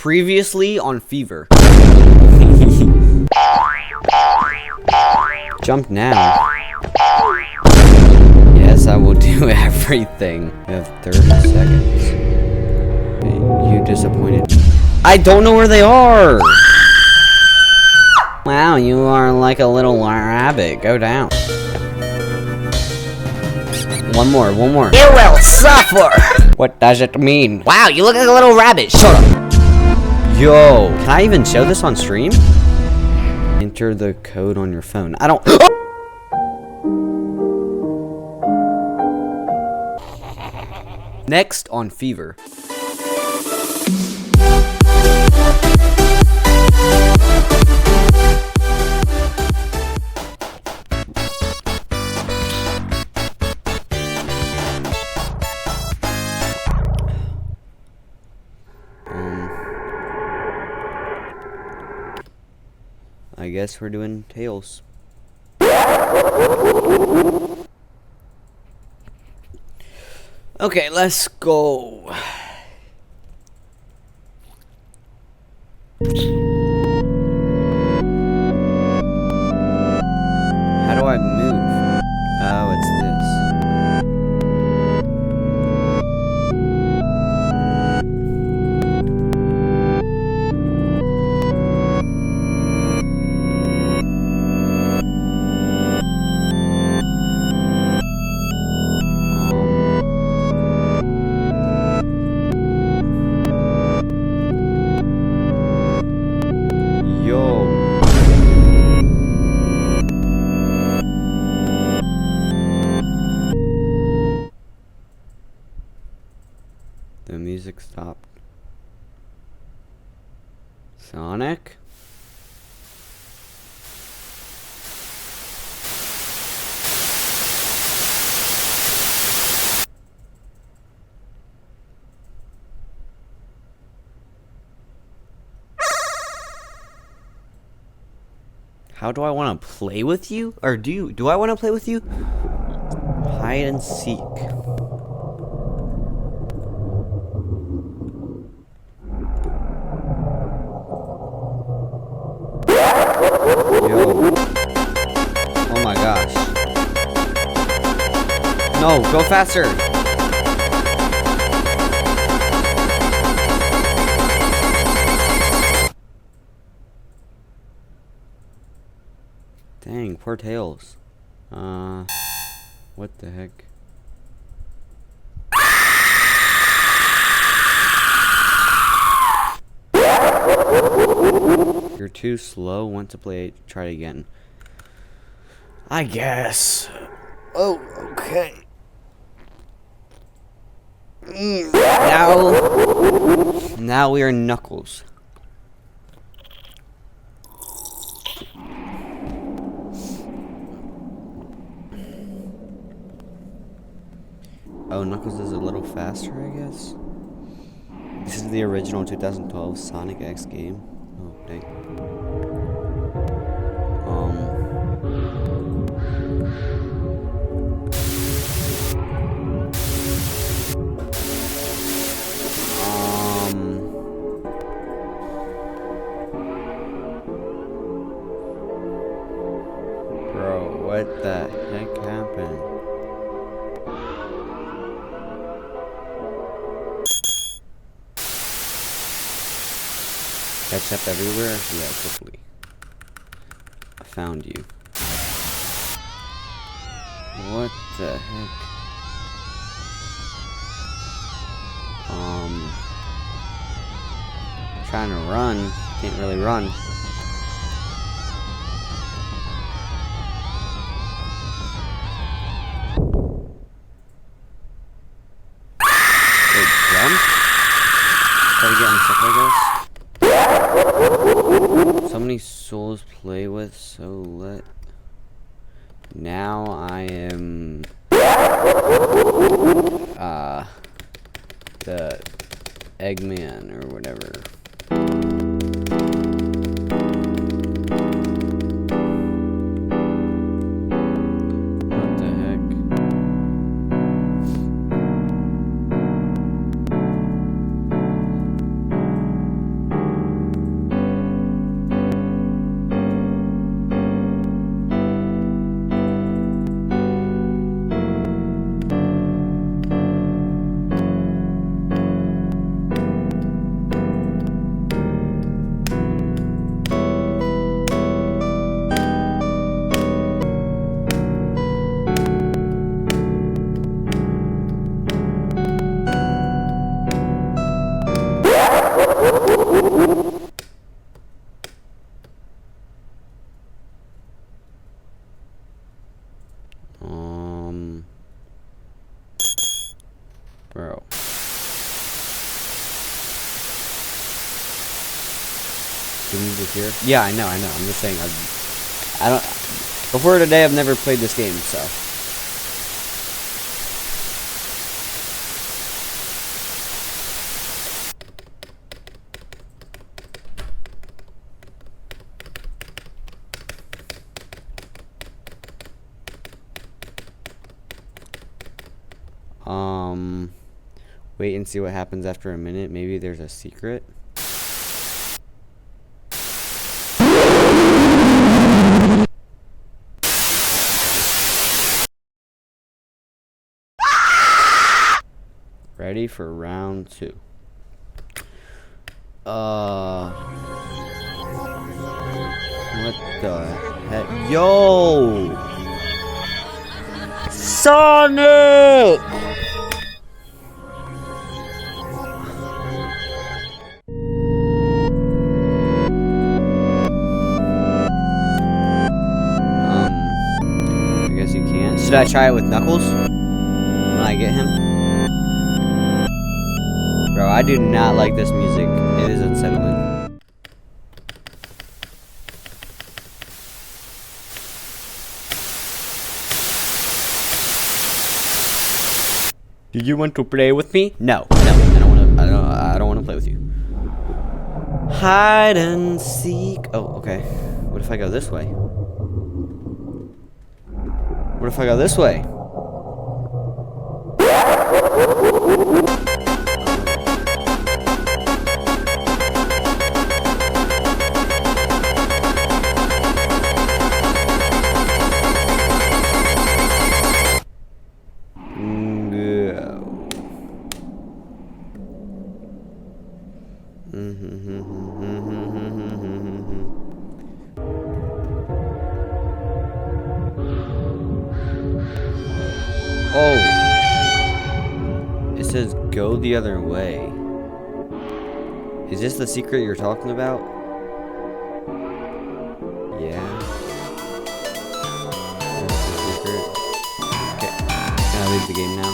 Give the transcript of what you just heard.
Previously on Fever. Jump now. Yes, I will do everything. You have 30 seconds. You disappointed. I don't know where they are. Wow, you are like a little rabbit. Go down. One more. You will suffer! What does it mean? Wow, you look like a little rabbit. Shut up. Yo, can I even show this on stream? Enter the code on your phone. I don't... Next on Fever. I guess we're doing Tails. Okay, let's go. How do I move? Oh, it's this. The music stopped. Sonic? How do I want to play with you? Or do I want to play with you? Hide and seek. Yo. Oh my gosh. No, go faster. Dang, poor Tails. What the heck? You're too slow. Want to play? Try it again. I guess. Oh, okay. Now we are Knuckles. Oh, Knuckles is a little faster, I guess. This is the original 2012 Sonic.EXE game. Oh, dang. Bro, what the heck happened? Catch up everywhere? Yeah, quickly. I found you. What the heck? Trying to run. Can't really run. Wait, jump? Try to get him stuff, I guess. So many souls play with, so let. Now I am the Eggman or whatever. What the heck? The music here? Yeah, I know. I'm just saying, I don't... Before today, I've never played this game, so... Wait and see what happens after a minute. Maybe there's a secret. Ready for round 2. What the heck? Yo! Sonic! I guess you can't. Should I try it with Knuckles? When I get him? Bro, I do not like this music. It is unsettling. Do you want to play with me? No, I don't wanna play with you. Hide and seek. Oh, okay. What if I go this way? What if I go this way? Oh, it says go the other way. Is this the secret you're talking about? Yeah. That's the secret. Okay, can I leave the game now?